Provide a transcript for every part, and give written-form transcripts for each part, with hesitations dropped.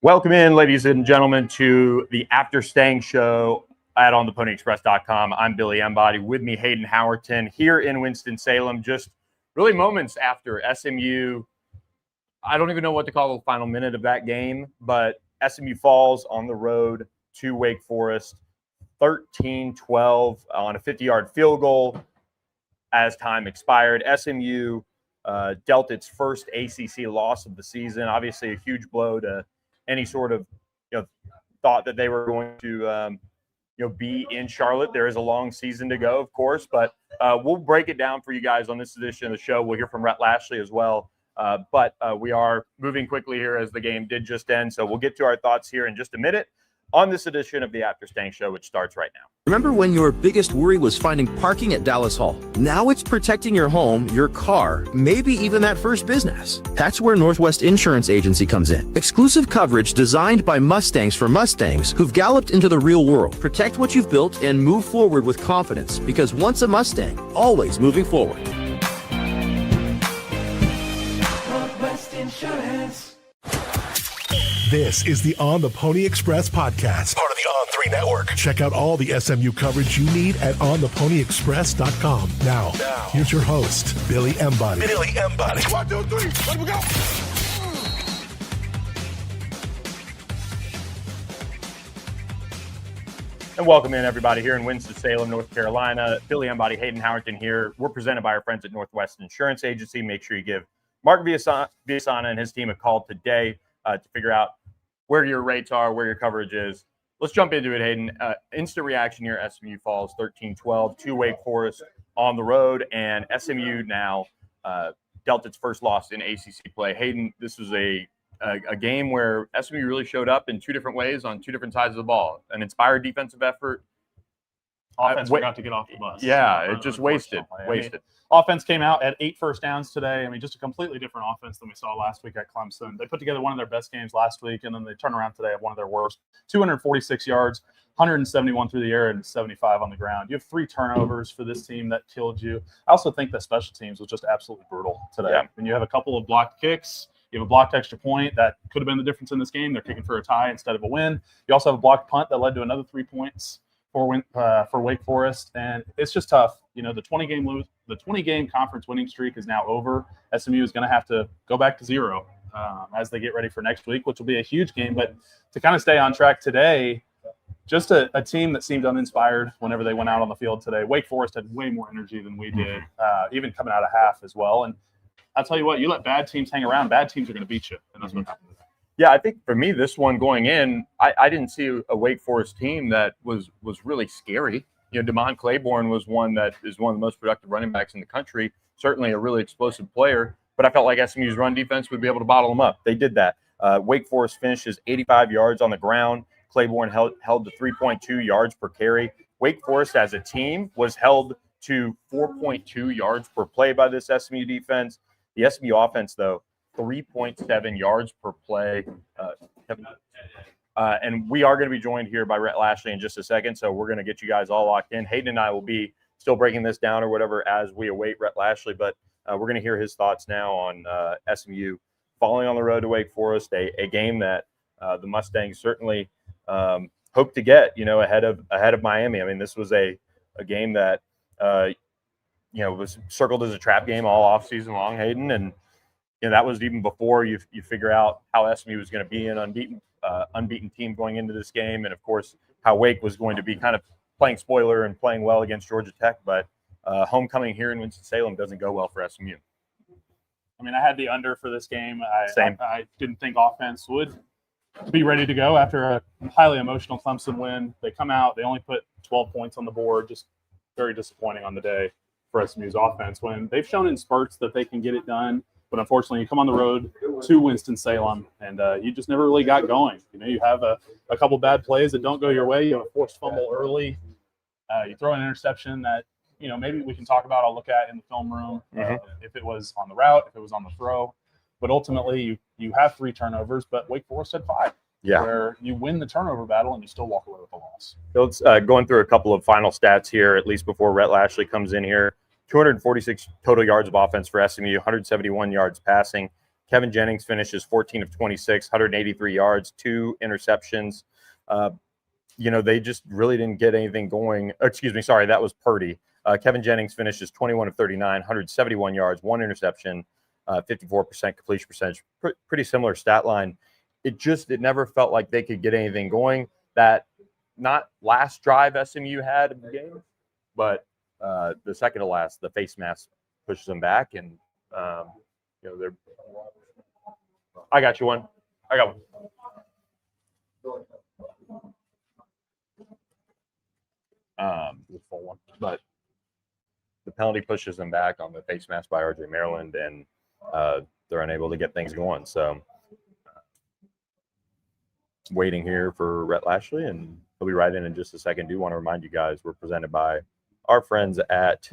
Welcome in, ladies and gentlemen, to the After Stangs Show at ontheponyexpress.com. I'm Billy Embody. With me, Hayden Howerton, here in Winston-Salem, just really moments after SMU. I don't even know what to call the final minute of that game, but SMU falls on the road to Wake Forest, 13-12 on a 50-yard field goal as time expired. SMU dealt its first ACC loss of the season. Obviously, a huge blow to any sort of thought that they were going to be in Charlotte. There is a long season to go, of course, but we'll break it down for you guys on this edition of the show. We'll hear from Rhett Lashley as well. But we are moving quickly here as the game did just end. So we'll get to our thoughts here in just a minute on this edition of the After Stangs Show, which starts right now. Remember when your biggest worry was finding parking at Dallas Hall? Now it's protecting your home, your car, maybe even that first business. That's where Northwest Insurance Agency comes in. Exclusive coverage designed by Mustangs for Mustangs who've galloped into the real world. Protect what you've built and move forward with confidence, because once a Mustang, always moving forward. Northwest Insurance. This is the On the Pony Express podcast, part of the On3 network. Check out all the SMU coverage you need at ontheponyexpress.com. Now, here's your host, Billy Embody. Billy Embody. 1, 2, 3, let me go. And welcome in, everybody, here in Winston-Salem, North Carolina. Billy Embody, Hayden Howerton here. We're presented by our friends at Northwest Insurance Agency. Make sure you give Mark Villasana and his team a call today to figure out where your rates are, where your coverage is. Let's jump into it, Hayden. Instant reaction here. SMU falls 13-12 to Wake Forest on the road, and SMU now dealt its first loss in ACC play. Hayden, this was a game where SMU really showed up in two different ways on two different sides of the ball. An inspired defensive effort. Offense forgot to get off the bus. Yeah, it just wasted. Offense came out at 8 first downs today. I mean, just a completely different offense than we saw last week at Clemson. They put together one of their best games last week, and then they turn around today at one of their worst. 246 yards, 171 through the air, and 75 on the ground. You have 3 turnovers for this team that killed you. I also think that special teams was just absolutely brutal today. Yeah. And you have a couple of blocked kicks. You have a blocked extra point that could have been the difference in this game. They're kicking for a tie instead of a win. You also have a blocked punt that led to another 3 points for Wake Forest, and it's just tough. The 20-game conference winning streak is now over. SMU is going to have to go back to 0 as they get ready for next week, which will be a huge game. But to kind of stay on track today, just a team that seemed uninspired whenever they went out on the field today. Wake Forest had way more energy than we did, even coming out of half as well. And I'll tell you what, you let bad teams hang around, bad teams are going to beat you, and that's what happened today. Yeah, I think for me, this one going in, I didn't see a Wake Forest team that was really scary. Damon Claiborne was one that is one of the most productive running backs in the country, certainly a really explosive player, but I felt like SMU's run defense would be able to bottle them up. They did that. Wake Forest finishes 85 yards on the ground. Claiborne held to 3.2 yards per carry. Wake Forest as a team was held to 4.2 yards per play by this SMU defense. The SMU offense, though, 3.7 yards per play. And we are going to be joined here by Rhett Lashley in just a second, so we're going to get you guys all locked in. Hayden and I will be still breaking this down or whatever as we await Rhett Lashley, but we're going to hear his thoughts now on SMU falling on the road to Wake Forest, a game that the Mustangs certainly hope to get, ahead of Miami. I mean, this was a game that was circled as a trap game all offseason long, Hayden, and that was even before you figure out how SMU was going to be an unbeaten team going into this game, and of course how Wake was going to be kind of playing spoiler and playing well against Georgia Tech, but homecoming here in Winston-Salem doesn't go well for SMU. I mean, I had the under for this game. Same. I didn't think offense would be ready to go after a highly emotional Clemson win. They come out, they only put 12 points on the board, just very disappointing on the day for SMU's offense when they've shown in spurts that they can get it done. But unfortunately, you come on the road to Winston-Salem, and you just never really got going. You have a couple bad plays that don't go your way. You have a forced fumble early. You throw an interception that, maybe we can talk about. I'll look at in the film room if it was on the route, if it was on the throw. But ultimately, you have 3 turnovers, but Wake Forest had 5. Yeah. Where you win the turnover battle and you still walk away with a loss. Let's going through a couple of final stats here, at least before Rhett Lashley comes in here. 246 total yards of offense for SMU, 171 yards passing. Kevin Jennings finishes 14 of 26, 183 yards, 2 interceptions. They just really didn't get anything going. Excuse me, sorry, that was Purdy. Kevin Jennings finishes 21 of 39, 171 yards, 1 interception, 54% completion percentage. Pretty similar stat line. It never felt like they could get anything going. That not last drive SMU had in the game, but the second to last, the face mask pushes them back, and they're. I got you one. I got one. But the penalty pushes them back on the face mask by RJ Maryland, and they're unable to get things going. So waiting here for Rhett Lashley, and he'll be right in just a second. Do want to remind you guys we're presented by our friends at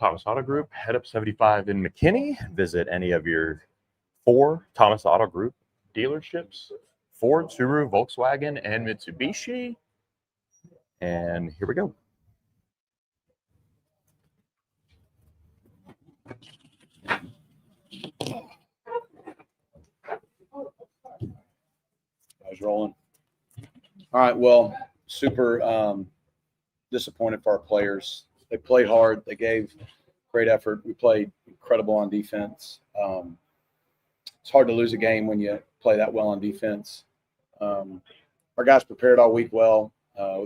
Thomas Auto Group. Head up 75 in McKinney. Visit any of your 4 Thomas Auto Group dealerships: Ford, Subaru, Volkswagen, and Mitsubishi. And here we go. Guys rolling. All right. Well, super disappointed for our players. They played hard. They gave great effort. We played incredible on defense. It's hard to lose a game when you play that well on defense. Our guys prepared all week well.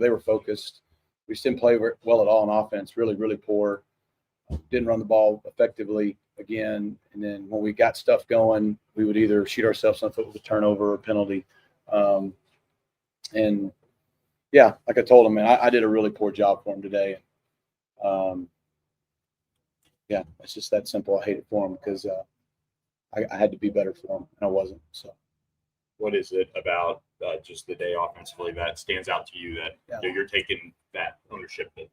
They were focused. We just didn't play well at all on offense. Really, really poor. Didn't run the ball effectively again. And then when we got stuff going, we would either shoot ourselves in the foot with a turnover or penalty. And yeah, like I told him, man, I did a really poor job for him today. Yeah, it's just that simple. I hate it for him because I had to be better for him, and I wasn't. So, what is it about just the day offensively that stands out to you that you're taking that ownership that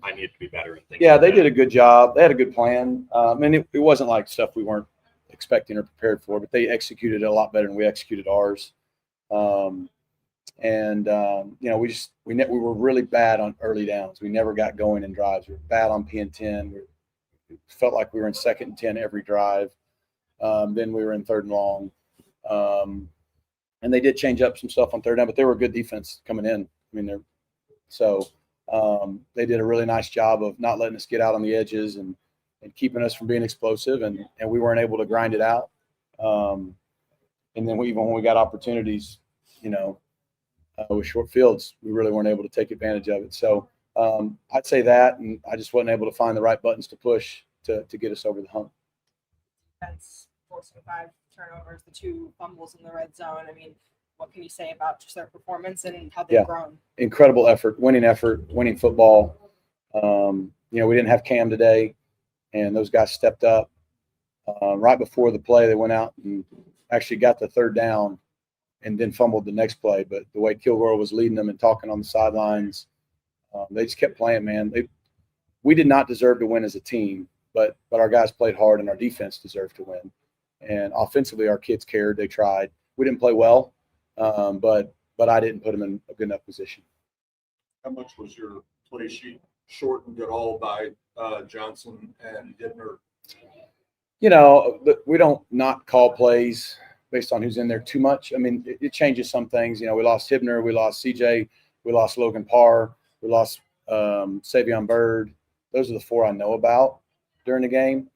I need to be better? And things they did a good job. They had a good plan. And it wasn't like stuff we weren't expecting or prepared for, but they executed it a lot better than we executed ours. We were really bad on early downs. We never got going in drives. We were bad on P&10. We felt like we were in 2nd and 10 every drive. Then we were in 3rd and long. And they did change up some stuff on 3rd down, but they were a good defense coming in. They did a really nice job of not letting us get out on the edges and keeping us from being explosive, and we weren't able to grind it out. And then even when we got opportunities, with short fields, we really weren't able to take advantage of it. So I'd say that, and I just wasn't able to find the right buttons to push to get us over the hump. That's forcing 5 turnovers, the 2 fumbles in the red zone. I mean, what can you say about just their performance and how they've grown? Incredible effort, winning football. We didn't have Cam today, and those guys stepped up. Right before the play, they went out and actually got the 3rd down and then fumbled the next play. But the way Kilgore was leading them and talking on the sidelines, they just kept playing, man. We did not deserve to win as a team, but our guys played hard, and our defense deserved to win. And offensively, our kids cared. They tried. We didn't play well, but I didn't put them in a good enough position. How much was your play sheet shortened at all by Johnson and Hibner? We don't not call plays based on who's in there too much. I mean, it changes some things. We lost Hibner, we lost CJ, we lost Logan Parr, we lost Savion Byrd. Those are the 4 I know about during the game.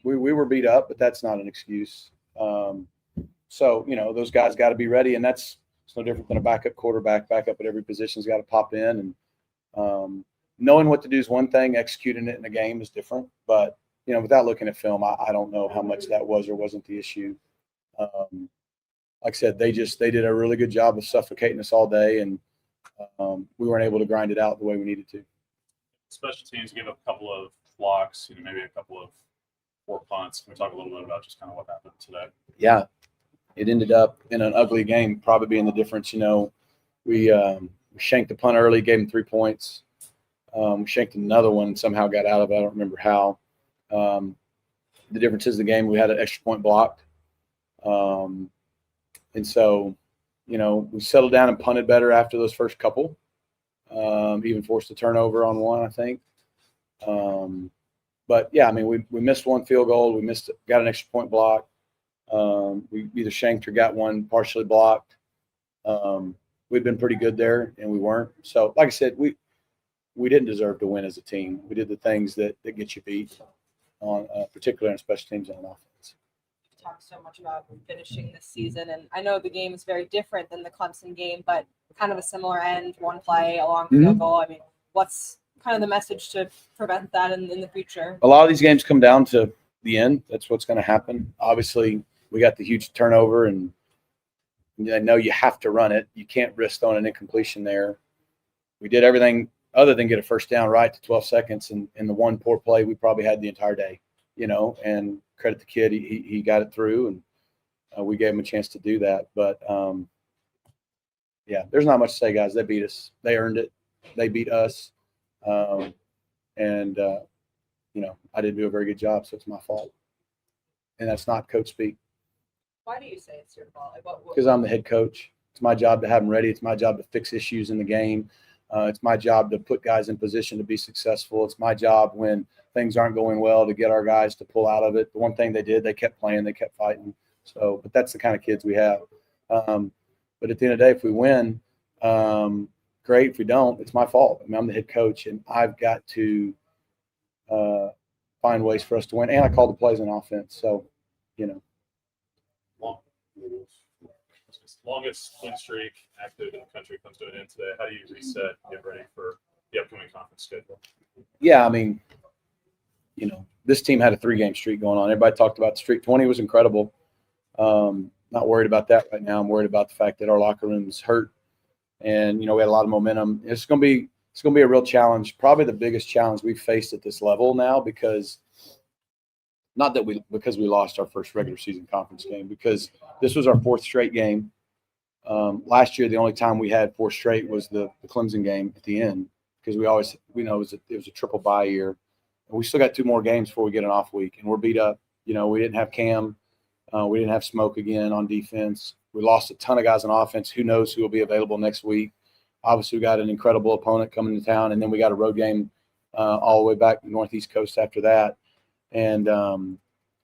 We were beat up, but that's not an excuse. Those guys got to be ready, and it's no different than a backup quarterback. Backup at every position's got to pop in, and knowing what to do is one thing. Executing it in a game is different. But without looking at film, I don't know how much that was or wasn't the issue. Like I said, they did a really good job of suffocating us all day, and we weren't able to grind it out the way we needed to. Special teams gave up a couple of blocks, maybe a couple of 4 punts. Can we talk a little bit about just kind of what happened today? Yeah, it ended up in an ugly game, probably being the difference. We shanked the punt early, gave them 3 points. We shanked another one and somehow got out of it. I don't remember how. The difference is the game, we had an extra point blocked. And so, we settled down and punted better after those first couple. Even forced a turnover on one, I think. But yeah, I mean, we missed one field goal. We got an extra point block. We either shanked or got one partially blocked. We've been pretty good there, and we weren't. So, like I said, we didn't deserve to win as a team. We did the things that get you beat on, particularly on special teams and on offense. You've talked so much about finishing this season, and I know the game is very different than the Clemson game, but kind of a similar end, one play, a long field goal. I mean, what's kind of the message to prevent that in the future? A lot of these games come down to the end. That's what's going to happen. Obviously, we got the huge turnover, and I know you have to run it. You can't risk throwing an incompletion there. We did everything other than get a first down right to 12 seconds, and the one poor play we probably had the entire day, and credit the kid. He got it through, and we gave him a chance to do that. But, yeah, there's not much to say, guys. They beat us. They earned it. They beat us. I didn't do a very good job, so it's my fault. And that's not coach speak. Why do you say it's your fault? Because I'm the head coach. It's my job to have them ready. It's my job to fix issues in the game. It's my job to put guys in position to be successful. It's my job when things aren't going well to get our guys to pull out of it. The one thing they did, they kept playing, they kept fighting. So, but that's the kind of kids we have. But at the end of the day, if we win, great. If we don't, it's my fault. I mean, I'm the head coach, and I've got to find ways for us to win. And I call the plays on offense. So, Longest win streak active in the country comes to an end today. How do you reset, get ready for the upcoming conference schedule? Yeah, I mean, this team had a 3-game streak going on. Everybody talked about the streak. 20 was incredible. Not worried about that right now. I'm worried about the fact that our locker room is hurt, and we had a lot of momentum. It's going to be a real challenge. Probably the biggest challenge we've faced at this level now, because we lost our first regular season conference game, because this was our 4th straight game. Last year, the only time we had 4 straight was the Clemson game at the end, because we know it was a triple bye year. And we still got 2 more games before we get an off week, and we're beat up. We didn't have Cam. We didn't have Smoke again on defense. We lost a ton of guys on offense. Who knows who will be available next week? Obviously, we got an incredible opponent coming to town, and then we got a road game all the way back to the Northeast Coast after that. And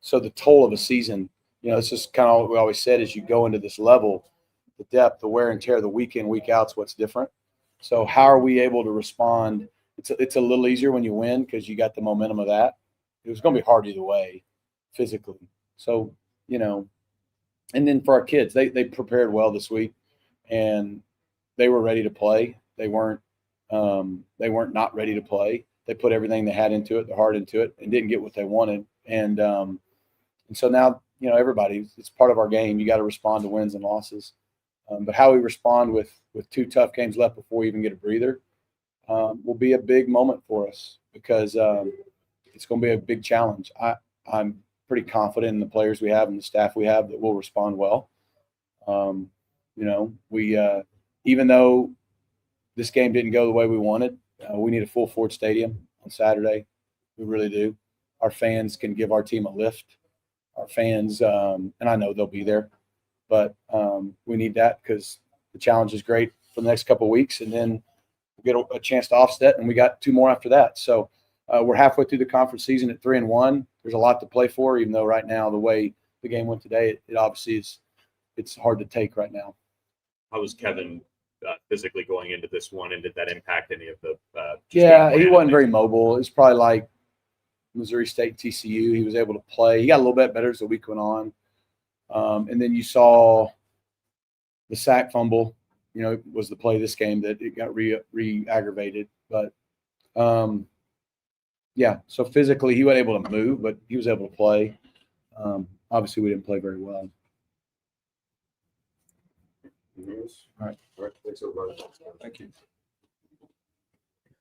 so the toll of a season, it's just kind of what we always said, is you go into this level, the depth, the wear and tear, the week in, week out's what's different. So how are we able to respond? It's a little easier when you win, because you got the momentum of that. It was going to be hard either way physically. So, and then for our kids, they prepared well this week, and they were ready to play. They weren't not ready to play. They put everything they had into it, their heart into it, and didn't get what they wanted. And so now, everybody, it's part of our game. You got to respond to wins and losses. But how we respond with 2 tough games left before we even get a breather will be a big moment for us, because it's going to be a big challenge. I'm pretty confident in the players we have and the staff we have that will respond well. We even though this game didn't go the way we wanted, we need a full Ford Stadium on Saturday. We really do. Our fans can give our team a lift. Our fans, and I know they'll be there, but we need that, because the challenge is great for the next couple of weeks, and then we'll get a chance to offset, and we got 2 more after that. So we're halfway through the conference season at 3-1. There's a lot to play for, even though right now, the way the game went today, it obviously it's hard to take right now. How was Kevin physically going into this one, and did that impact any of the Yeah, he wasn't very mobile. It's probably like Missouri State, TCU. He was able to play. He got a little bit better as the week went on. And then you saw the sack fumble, was the play this game that it got re-aggravated. But, yeah, so physically he wasn't able to move, but he was able to play. Obviously, we didn't play very well. All right. Thanks, everybody. Thank you.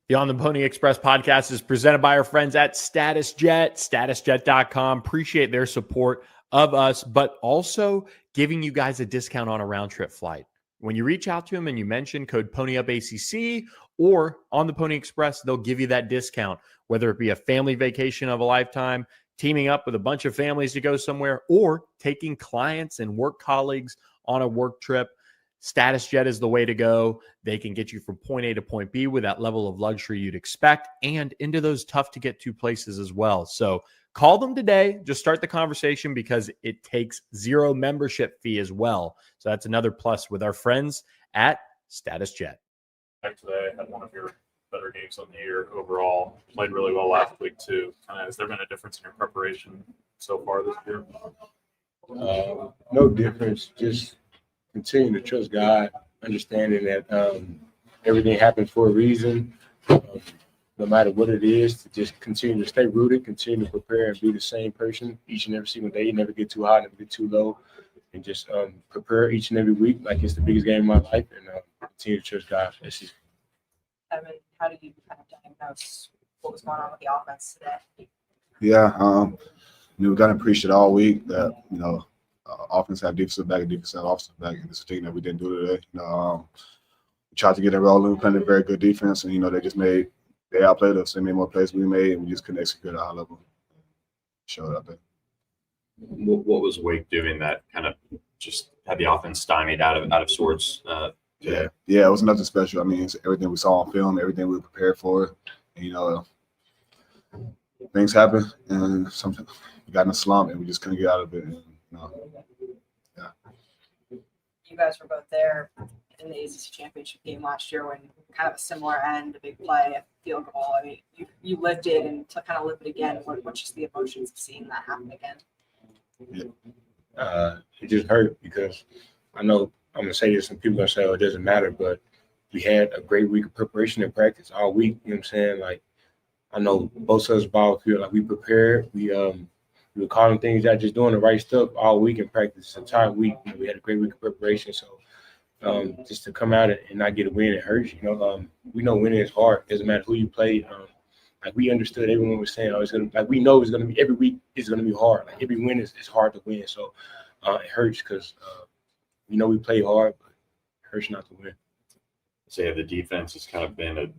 The On the Pony Express podcast is presented by our friends at StatusJet, statusjet.com. Appreciate their support of us, but also giving you guys a discount on a round trip flight. When you reach out to them and you mention code PonyUpACC or On the Pony Express, they'll give you that discount, whether it be a family vacation of a lifetime, teaming up with a bunch of families to go somewhere, or taking clients and work colleagues on a work trip. Status Jet is the way to go. They can get you from point A to point B with that level of luxury you'd expect and into those tough to get to places as well. So call them today. Just start the conversation because it takes zero membership fee as well. So that's another plus with our friends at Status Jet. Back today, had one of your better games on the year overall. Played really well last week too. Has there been a difference in your preparation so far this year? No difference. Just continue to trust God, understanding that everything happens for a reason. No matter what it is, to just continue to stay rooted, continue to prepare and be the same person each and every single day. You never get too high, never get too low, and just prepare each and every week like it's the biggest game of my life, and continue to trust God. Evan, how did you kind of diagnose what was going on with the offense today? Yeah, we got to preach it all week that, offense have defensive back and defense have offensive back, and it's a thing that we didn't do today. We tried to get it rolling, we played a very good defense, and, they outplayed us. They made more plays than we made, and we just couldn't execute at a high level. Showed up there. What was Wake doing that kind of just had the offense stymied out of sorts? Yeah, it was nothing special. I mean, it's everything we saw on film, everything we were prepared for. And, things happen, and something we got in a slump, and we just couldn't get out of it. And, You guys were both there in the ACC championship game last year when kind of a similar end, a big play, a field goal. I mean, you lived it, and to kind of live it again, what's just the emotions of seeing that happen again? It just hurt because I know I'm going to say this and people are going to say, oh, it doesn't matter, but we had a great week of preparation and practice all week. You know what I'm saying? Like, I know both sides of the ball feel like we prepared. We were calling things out, just doing the right stuff all week in practice, this entire week. We had a great week of preparation. So just to come out and not get a win, it hurts. We know winning is hard. It doesn't matter who you play. Like we understood, everyone was saying, we know it's gonna be every week is gonna be hard. Like every win is hard to win. So it hurts because we know we play hard, but it hurts not to win. Say the defense has kind of been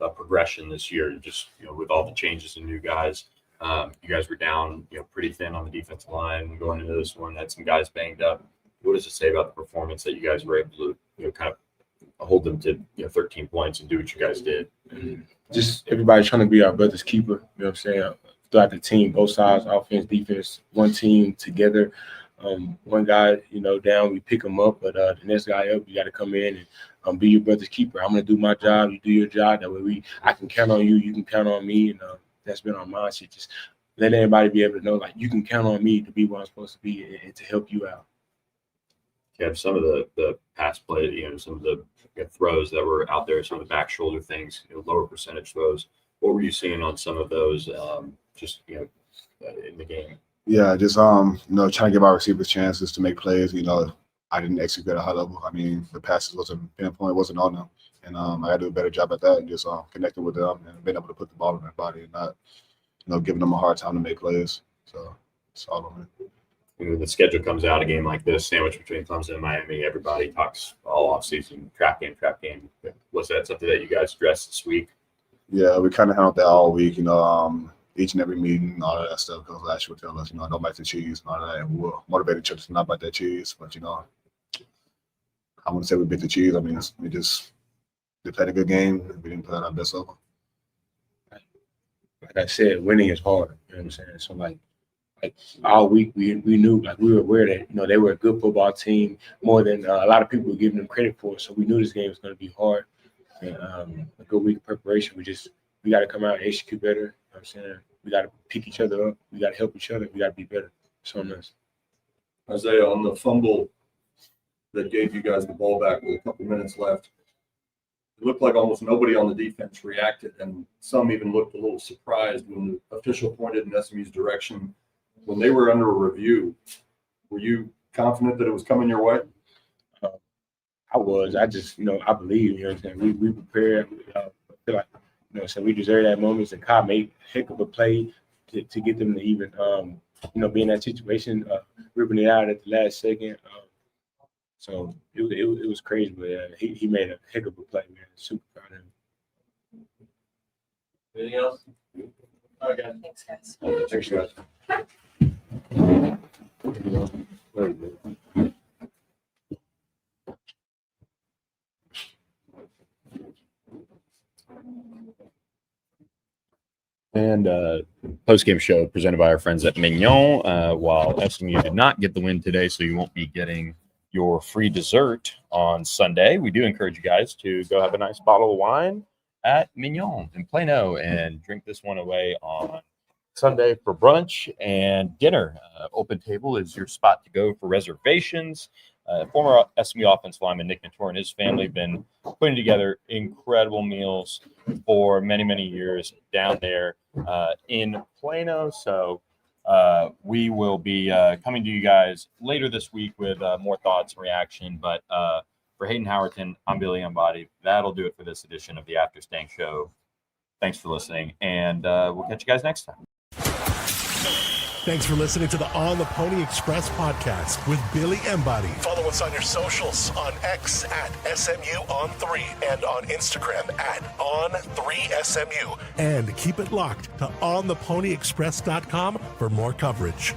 a progression this year, just with all the changes and new guys. You guys were down, pretty thin on the defensive line going into this one. Had some guys banged up. What does it say about the performance that you guys were able to, kind of hold them to 13 points and do what you guys did? Just everybody trying to be our brother's keeper. You know what I'm saying? Throughout the team, both sides, offense, defense, one team together. One guy, down, we pick him up, but the next guy up, you got to come in and be your brother's keeper. I'm gonna do my job, you do your job. That way, I can count on you, you can count on me, and that's been our mindset. Just let everybody be able to know, like, you can count on me to be where I'm supposed to be and to help you out. You have some of the pass play, some of the throws that were out there, some of the back shoulder things, lower percentage throws. What were you seeing on some of those, in the game? Yeah, just trying to give our receivers chances to make plays. I didn't execute at a high level. I mean, the passes wasn't pinpoint, wasn't on them, and I got to do a better job at that and just connecting with them and being able to put the ball in their body and not, giving them a hard time to make plays. So it's all on me. When the schedule comes out, a game like this, sandwich between Clemson and Miami, everybody talks all offseason, trap game. Was that something that you guys addressed this week? Yeah, we kind of handled that all week, each and every meeting, all of that stuff. Because last year would tell us, don't bite the cheese and all that. And we'll motivate each other to not bite that cheese. But, I wouldn't say we bit the cheese. I mean, they played a good game. We didn't play our best level. Like I said, winning is hard. You know what I'm saying? So, like all week, we knew, like we were aware that, they were a good football team more than a lot of people were giving them credit for. So we knew this game was going to be hard. And a good week of preparation. We got to come out and execute better. You know what I'm saying? We got to pick each other up. We got to help each other. We got to be better. So nice. Isaiah, on the fumble that gave you guys the ball back with a couple minutes left, it looked like almost nobody on the defense reacted, and some even looked a little surprised when the official pointed in SMU's direction. When they were under a review, were you confident that it was coming your way? I was. I just, I believe, you know what I'm saying? We prepared. I feel like, so we deserve that moment. And Kyle made a heck of a play to get them to even, be in that situation, ripping it out at the last second. So it was crazy, but he made a heck of a play, man. Super proud of him. Anything else? All right, guys. Thanks, guys. Thanks, guys. and postgame show presented by our friends at Mignon. While SMU did not get the win today, so you won't be getting your free dessert on Sunday, we do encourage you guys to go have a nice bottle of wine at Mignon in Plano and drink this one away on Sunday for brunch and dinner. Open Table is your spot to go for reservations. Former SMU offensive lineman Nick Nator and his family have been putting together incredible meals for many, many years down there in Plano. So we will be coming to you guys later this week with more thoughts and reaction. But for Hayden Howerton, I'm Billy Embody. That'll do it for this edition of the After Stangs Show. Thanks for listening, and we'll catch you guys next time. Thanks for listening to the On the Pony Express podcast with Billy Embody. Follow us on your socials on X at SMU3 and on Instagram at On3SMU. And keep it locked to OnThePonyExpress.com for more coverage.